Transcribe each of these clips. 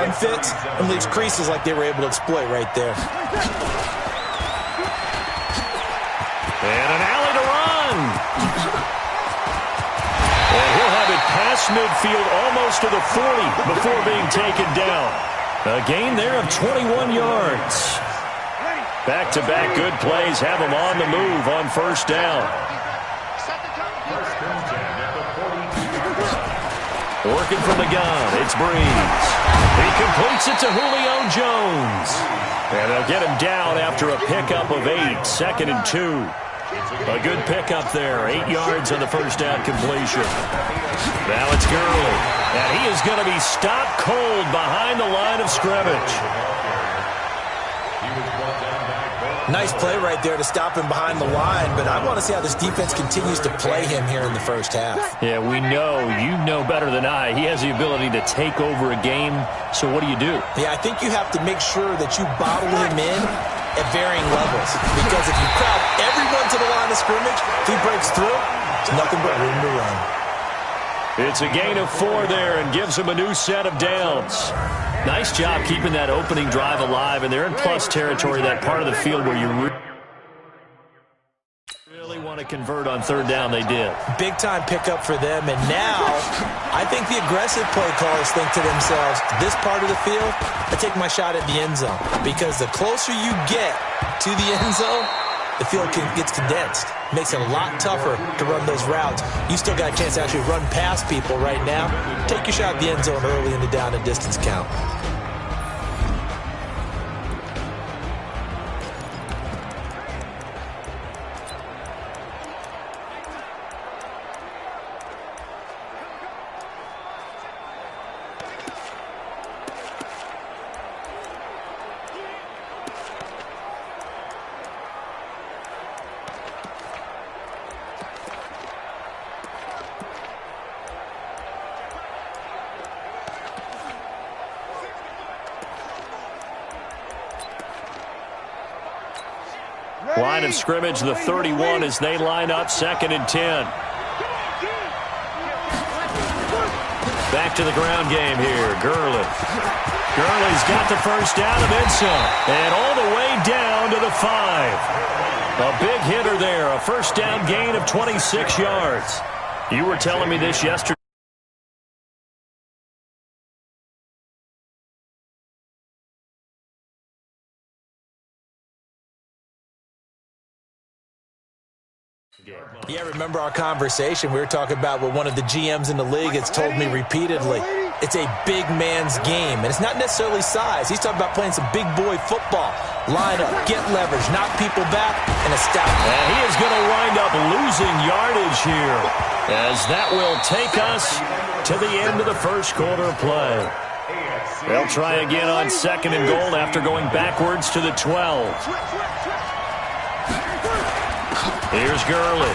run fits and leaves creases like they were able to exploit right there. And an alley to run. And he'll have it past midfield almost to the 40 before being taken down. A gain there of 21 yards. Back-to-back good plays have him on the move on first down. Working from the gun, it's Breeze. He completes it to Julio Jones. And they'll get him down after a pickup of 8, 2nd and 2. A good pickup there, 8 yards on the first down completion. Now it's Gurley, and he is going to be stopped cold behind the line of scrimmage. Nice play right there to stop him behind the line, but I want to see how this defense continues to play him here in the first half. Yeah, we know. You know better than I. He has the ability to take over a game, so what do you do? Yeah, I think you have to make sure that you bottle him in at varying levels, because if you crowd everyone to the line of scrimmage, if he breaks through, it's nothing but room to run. It's a gain of 4 there and gives him a new set of downs. Nice job keeping that opening drive alive, and they're in plus territory, that part of the field where you really want to convert on third down. They did. Big-time pickup for them, and now I think the aggressive play callers think to themselves, this part of the field, I take my shot at the end zone, because the closer you get to the end zone, the field gets condensed. Makes it a lot tougher to run those routes. You still got a chance to actually run past people right now. Take your shot at the end zone early in the down and distance count. Line of scrimmage, the 31, as they line up, 2nd and 10. Back to the ground game here, Gurley. Gurley's got the first down and then some. And all the way down to the 5. A big hitter there, a first down gain of 26 yards. You were telling me this yesterday. Yeah, remember our conversation? We were talking about what one of the GMs in the league has told me repeatedly. It's a big man's game, and it's not necessarily size. He's talking about playing some big boy football. Line up, get leverage, knock people back, and establish. And he is going to wind up losing yardage here, as that will take us to the end of the first quarter of play. They'll try again on 2nd and goal after going backwards to the 12. Here's Gurley.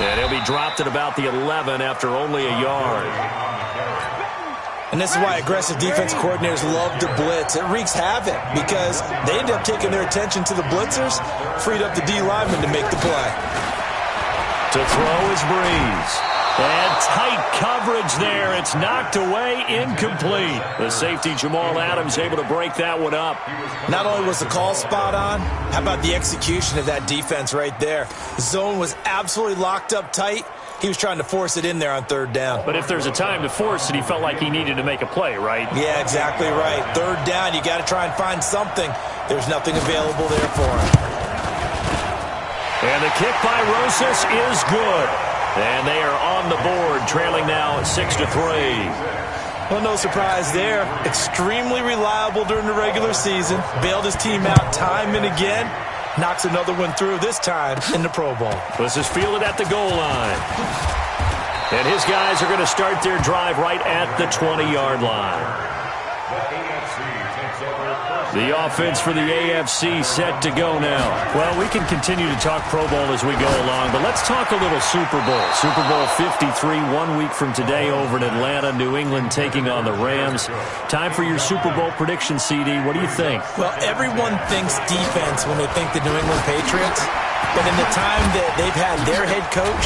And he'll be dropped at about the 11 after only a yard. And this is why aggressive defense coordinators love to blitz. It wreaks havoc because they end up taking their attention to the blitzers, freed up the D lineman to make the play. To throw is Breeze. And tight coverage there. It's knocked away, incomplete. The safety, Jamal Adams, able to break that one up. Not only was the call spot on, how about the execution of that defense right there? The zone was absolutely locked up tight. He was trying to force it in there on third down. But if there's a time to force it, he felt like he needed to make a play, right? Yeah, exactly right. Third down, you got to try and find something. There's nothing available there for him. And the kick by Rosas is good. And they are on the board, trailing now 6-3. Well, no surprise there. Extremely reliable during the regular season. Bailed his team out time and again. Knocks another one through, this time in the Pro Bowl. This is fielded at the goal line. And his guys are going to start their drive right at the 20-yard line. The offense for the AFC set to go now. Well, we can continue to talk Pro Bowl as we go along, but let's talk a little Super Bowl. Super Bowl 53, 1 week from today over in Atlanta, New England taking on the Rams. Time for your Super Bowl prediction, CD. What do you think? Well, everyone thinks defense when they think the New England Patriots, but in the time that they've had their head coach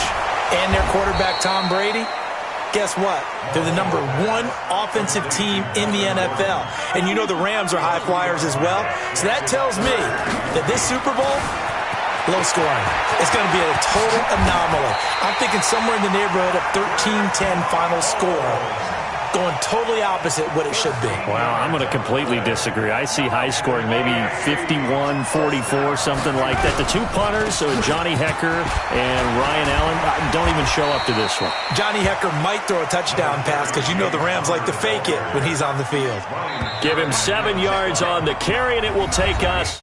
and their quarterback, Tom Brady, guess what? They're the #1 offensive team in the NFL. And you know the Rams are high flyers as well. So that tells me that this Super Bowl, low scoring. It's going to be a total anomaly. I'm thinking somewhere in the neighborhood of 13-10 final score. Going totally opposite what it should be. Wow, I'm going to completely disagree. I see high scoring, maybe 51-44, something like that. The two punters, Johnny Hecker and Ryan Allen, don't even show up to this one. Johnny Hecker might throw a touchdown pass because you know the Rams like to fake it when he's on the field. Give him 7 yards on the carry, and it will take us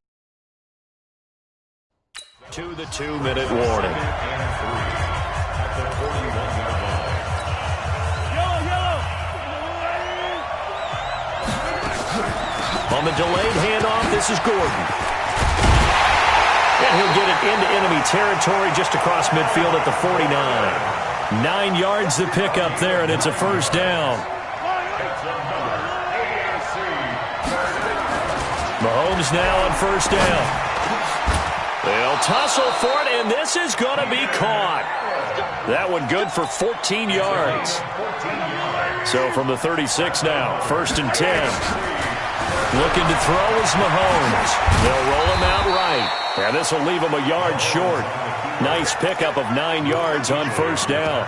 to the 2-minute warning. On the delayed handoff, this is Gordon. And he'll get it into enemy territory just across midfield at the 49. 9 yards to pick up there, and it's a first down. Mahomes now on first down. They'll tussle for it, and this is going to be caught. That one good for 14 yards. So from the 36 now, 1st and 10. Looking to throw is Mahomes. They'll roll him out right. And this will leave him a yard short. Nice pickup of 9 yards on first down.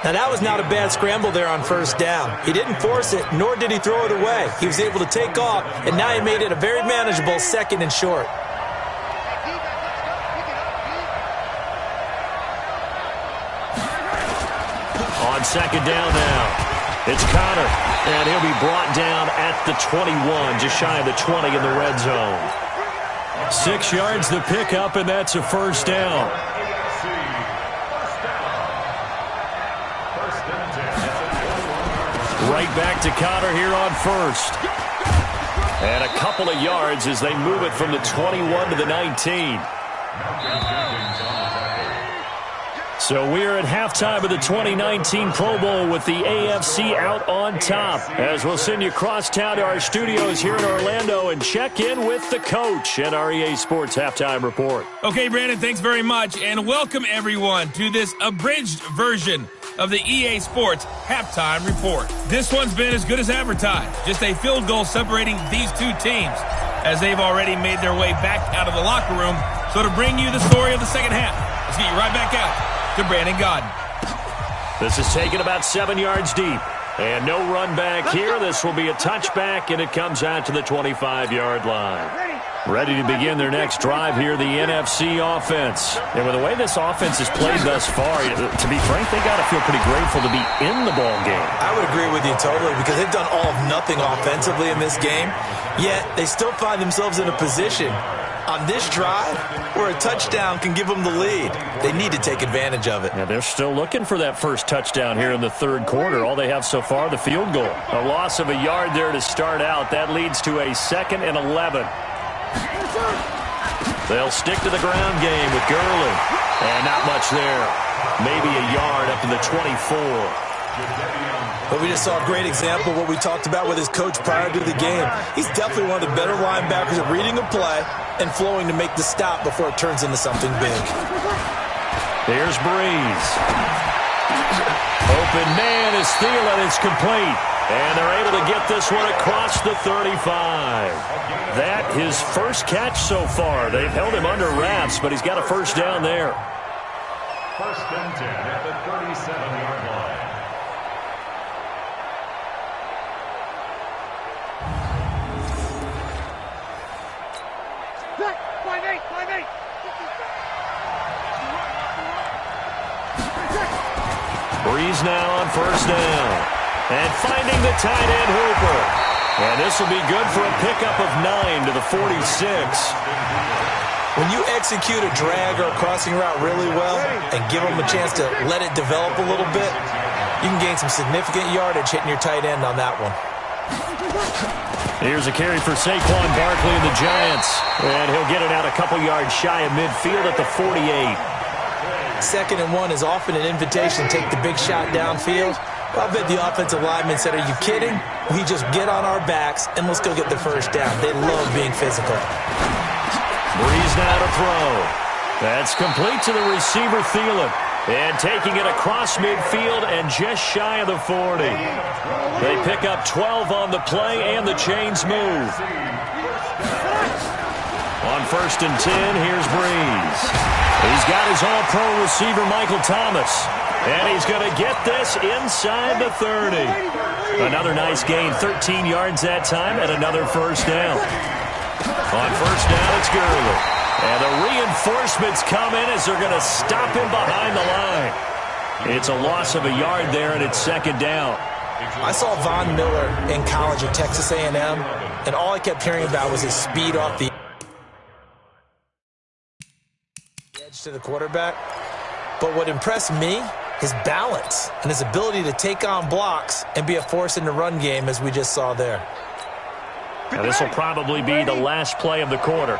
Now that was not a bad scramble there on first down. He didn't force it, nor did he throw it away. He was able to take off, and now he made it a very manageable 2nd and short. On 2nd down now. It's Connor, and he'll be brought down at the 21, just shy of the 20 in the red zone. 6 yards to pick up, and that's a first down. Right back to Connor here on first. And a couple of yards as they move it from the 21 to the 19. So we're at halftime of the 2019 Pro Bowl with the AFC out on top. As we'll send you across town to our studios here in Orlando and check in with the coach at our EA Sports Halftime Report. Okay, Brandon, thanks very much. And welcome, everyone, to this abridged version of the EA Sports Halftime Report. This one's been as good as advertised. Just a field goal separating these two teams as they've already made their way back out of the locker room. So to bring you the story of the second half, let's get you right back out to Brandon Godden. This is taken about 7 yards deep. And no run back here. This will be a touchback, and it comes out to the 25-yard line. Ready to begin their next drive here, the NFC offense. And with the way this offense has played thus far, to be frank, they got to feel pretty grateful to be in the ball game. I would agree with you totally because they've done all of nothing offensively in this game, yet they still find themselves in a position on this drive where a touchdown can give them the lead. They need to take advantage of it. Yeah, they're still looking for that first touchdown here in the third quarter. All they have so far, the field goal. A loss of a yard there to start out. That leads to a 2nd and 11. They'll stick to the ground game with Gurley. And not much there. Maybe a yard up to the 24. But we just saw a great example of what we talked about with his coach prior to the game. He's definitely one of the better linebackers at reading a play and flowing to make the stop before it turns into something big. Here's Breeze. Open man is Thielen. It's complete. And they're able to get this one across the 35. That his first catch so far. They've held him under wraps, but he's got a first down there. 1st and 10 at the 37-yard line. Breeze now on first down. And finding the tight end Hooper. And this will be good for a pickup of 9 to the 46. When you execute a drag or a crossing route really well and give them a chance to let it develop a little bit, you can gain some significant yardage hitting your tight end on that one. Here's a carry for Saquon Barkley and the Giants. And he'll get it out a couple yards shy of midfield at the 48. 2nd and 1 is often an invitation to take the big shot downfield. I bet the offensive lineman said, are you kidding? We just get on our backs and let's go get the first down. They love being physical. Breeze now to throw. That's complete to the receiver, Thielen. And taking it across midfield and just shy of the 40. They pick up 12 on the play, and the chains move. On 1st and 10, here's Breeze. He's got his all-pro receiver, Michael Thomas. And he's going to get this inside the 30. Another nice gain, 13 yards that time, and another first down. On 1st down, it's Gurley. And the reinforcements come in as they're going to stop him behind the line. It's a loss of a yard there, and it's 2nd down. I saw Von Miller in college at Texas A&M, and all I kept hearing about was his speed off the edge to the quarterback. But what impressed me, his balance and his ability to take on blocks and be a force in the run game, as we just saw there. Now this will probably be the last play of the quarter.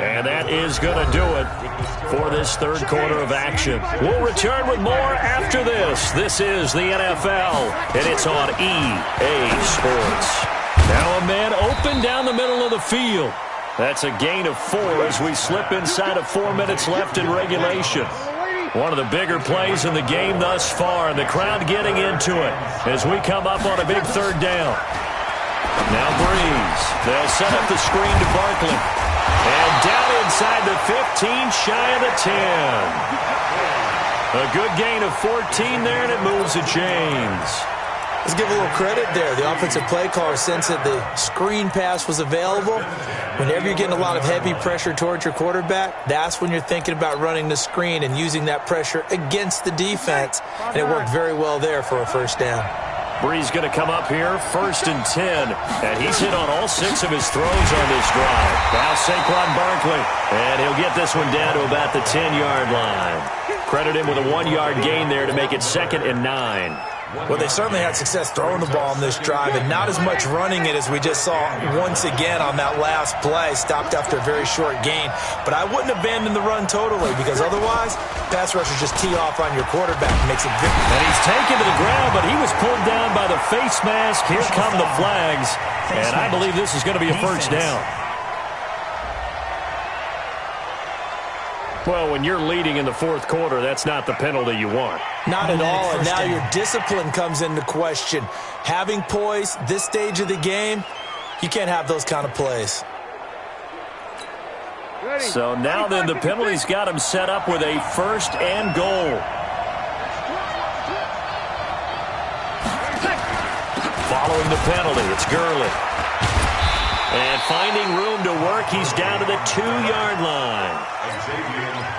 And that is going to do it for this 3rd quarter of action. We'll return with more after this. This is the NFL, and it's on EA Sports. Now a man open down the middle of the field. That's a gain of 4 as we slip inside of 4 minutes left in regulation. One of the bigger plays in the game thus far, and the crowd getting into it as we come up on a big 3rd down. Now Breeze. They'll set up the screen to Barkley. And down inside the 15, shy of the 10. A good gain of 14 there, and it moves the chains. Let's give a little credit there. The offensive play caller sensed that the screen pass was available. Whenever you're getting a lot of heavy pressure towards your quarterback, that's when you're thinking about running the screen and using that pressure against the defense. And it worked very well there for a first down. Breeze going to come up here, 1st and 10. And he's hit on all 6 of his throws on this drive. Now Saquon Barkley. And he'll get this one down to about the 10-yard line. Credit him with a 1-yard gain there to make it 2nd and 9. Well, they certainly had success throwing the ball on this drive, and not as much running it as we just saw once again on that last play. Stopped after a very short gain. But I wouldn't abandon the run totally, because otherwise, pass rushers just tee off on your quarterback. Makes it very... And he's taken to the ground, but he was pulled down by the face mask. Here come the flags, and I believe this is going to be a first down. Well, when you're leading in the 4th quarter, that's not the penalty you want. Not at all, and now your discipline comes into question. Having poise this stage of the game, you can't have those kind of plays. So now then the penalty's got him set up with a 1st and goal. Following the penalty, it's Gurley. And finding room to work, he's down to the 2-yard line.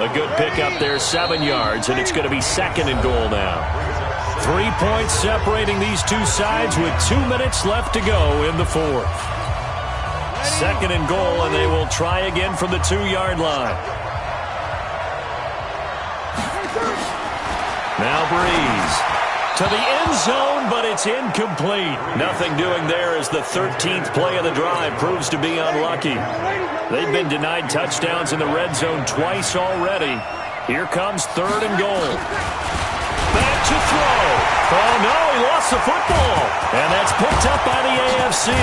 A good pickup there, 7 yards, and it's going to be 2nd and goal now. 3 points separating these two sides with 2 minutes left to go in the 4th. 2nd and goal, and they will try again from the 2-yard line. Now Breeze. To the end zone, but it's incomplete. Nothing doing there as the 13th play of the drive proves to be unlucky. They've been denied touchdowns in the red zone twice already. Here comes 3rd and goal. Back to throw. Oh, no, he lost the football. And that's picked up by the AFC.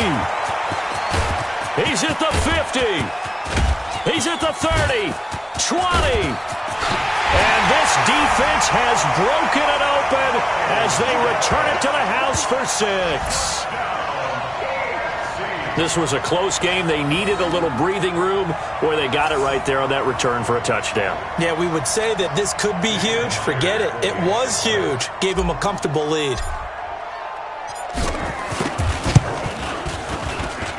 He's at the 50. He's at the 30. 20. And this defense has broken it open as they return it to the house for 6. This was a close game. They needed a little breathing room where they got it right there on that return for a touchdown. Yeah, we would say that this could be huge. Forget it. It was huge. Gave them a comfortable lead.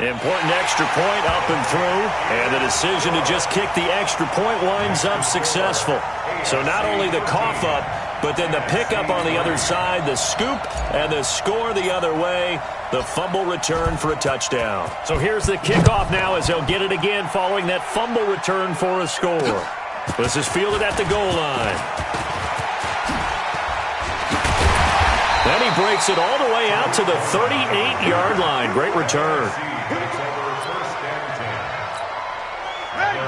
Important extra point up and through, and the decision to just kick the extra point winds up successful. So not only the cough up, but then the pickup on the other side, the scoop, and the score the other way, the fumble return for a touchdown. So here's the kickoff now as they'll get it again following that fumble return for a score. This is fielded at the goal line. Then he breaks it all the way out to the 38-yard line. Great return.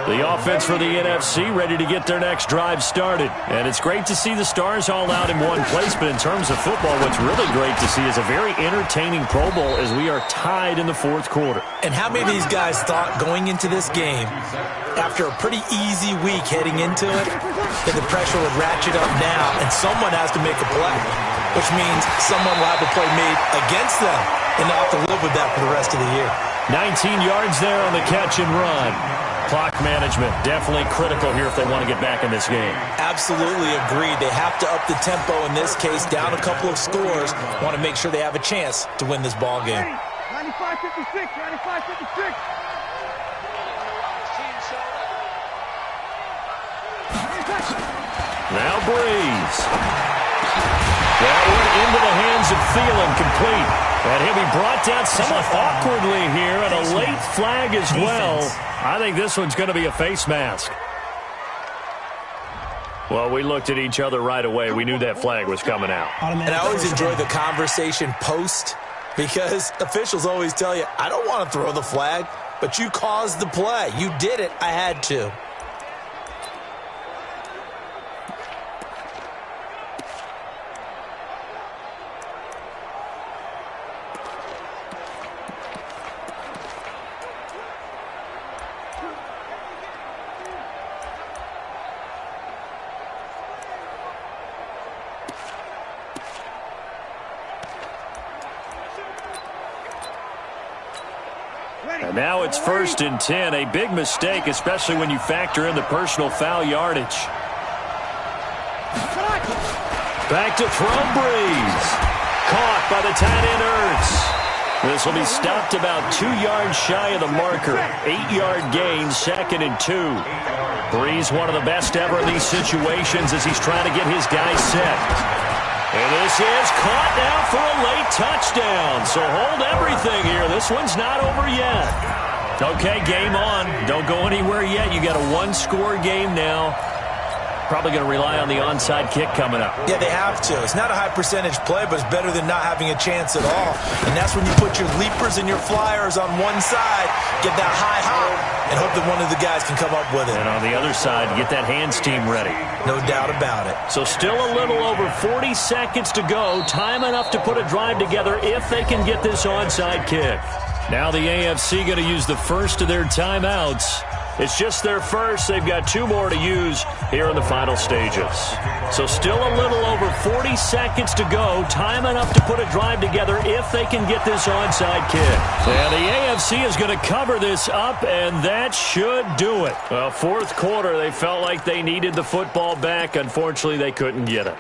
The The offense for the NFC ready to get their next drive started. And it's great to see the stars all out in one place, but in terms of football, what's really great to see is a very entertaining Pro Bowl as we are tied in the fourth quarter. And how many of these guys thought going into this game, after a pretty easy week heading into it, that the pressure would ratchet up now and someone has to make a play, which means someone will have a play made against them and they'll have to live with that for the rest of the year. 19 yards there on the catch and run. Clock management definitely critical here if they want to get back in this game. Absolutely agreed. They have to up the tempo in this case, down a couple of scores. Want to make sure they have a chance to win this ball game. 95-56, 95-56. Now Breeze. That went into the hands of Thielen, complete. And he'll be brought down somewhat awkwardly here, and a late flag as well. I think this one's going to be a face mask. Well, we looked at each other right away. We knew that flag was coming out. And I always enjoy the conversation post, because officials always tell you, I don't want to throw the flag, but you caused the play. You did it. I had to. And now it's 1st and 10. A big mistake, especially when you factor in the personal foul yardage. Back to throw, Breeze. Caught by the tight end, Ertz. This will be stopped about 2 yards shy of the marker. 8-yard gain, 2nd and 2. Breeze, one of the best ever in these situations as he's trying to get his guys set. And this is caught now for a late touchdown. So hold everything here. This one's not over yet. Okay, game on. Don't go anywhere yet. You got a one-score game now. Probably going to rely on the onside kick coming up. Yeah, they have to. It's not a high percentage play, but it's better than not having a chance at all. And that's when you put your leapers and your flyers on one side, get that high hop, and hope that one of the guys can come up with it. And on the other side, get that hands team ready. No doubt about it. So still a little over 40 seconds to go. Time enough to put a drive together if they can get this onside kick. Now the AFC going to use the first of their timeouts. It's just their first. They've got 2 more to use here in the final stages. So still a little over 40 seconds to go. Time enough to put a drive together if they can get this onside kick. And the AFC is going to cover this up, and that should do it. Well, fourth quarter, they felt like they needed the football back. Unfortunately, they couldn't get it.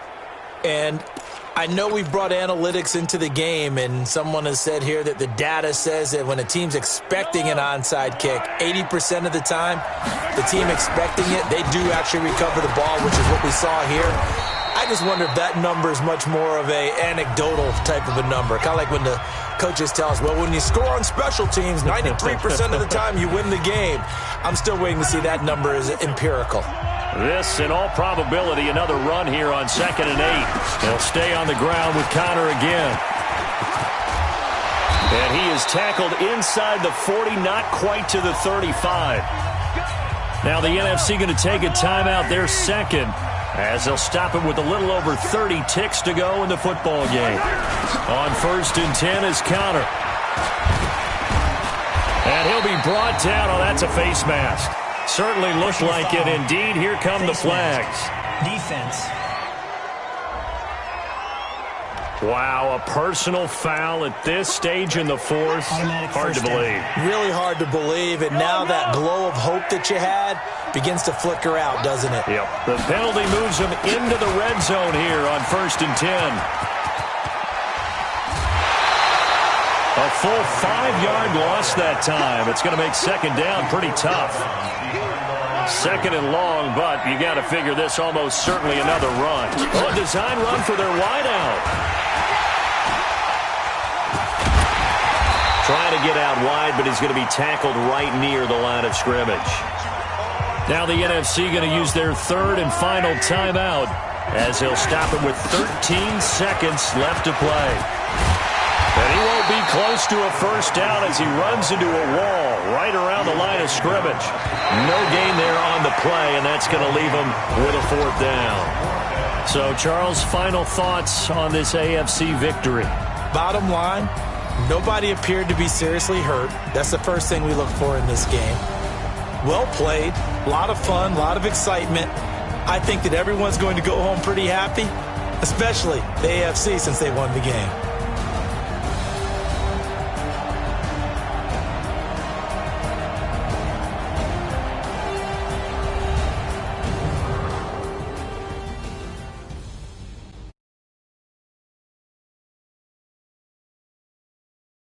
And I know we've brought analytics into the game, and someone has said here that the data says that when a team's expecting an onside kick, 80% of the time, the team expecting it, they do actually recover the ball, which is what we saw here. I just wonder if that number is much more of a anecdotal type of a number. Kind of like when the coaches tell us, well, when you score on special teams, 93% of the time you win the game. I'm still waiting to see that number is empirical. This, in all probability, another run here on 2nd and 8. They'll stay on the ground with Connor again. And he is tackled inside the 40, not quite to the 35. Now the NFC going to take a timeout, their second, as they'll stop him with a little over 30 ticks to go in the football game. On 1st and 10 is Connor. And he'll be brought down. Oh, that's a face mask. Certainly looked like it. Indeed, here come the flags. Defense. Wow, a personal foul at this stage in the fourth. Hard to believe. Really hard to believe, and now that glow of hope that you had begins to flicker out, doesn't it? Yep. The penalty moves him into the red zone here on 1st and 10. A full 5-yard loss that time. It's going to make 2nd down pretty tough. 2nd and long, but you got to figure this almost certainly another run. Oh, a design run for their wideout. Trying to get out wide, but he's going to be tackled right near the line of scrimmage. Now the NFC going to use their 3rd and final timeout as he'll stop him with 13 seconds left to play. And he won't will be close to a first down as he runs into a wall right around the line of scrimmage. No gain there on the play, and that's going to leave him with a fourth down. So, Charles, final thoughts on this AFC victory? Bottom line, nobody appeared to be seriously hurt. That's the first thing we look for in this game. Well played, a lot of fun, a lot of excitement. I think that everyone's going to go home pretty happy, especially the AFC since they won the game.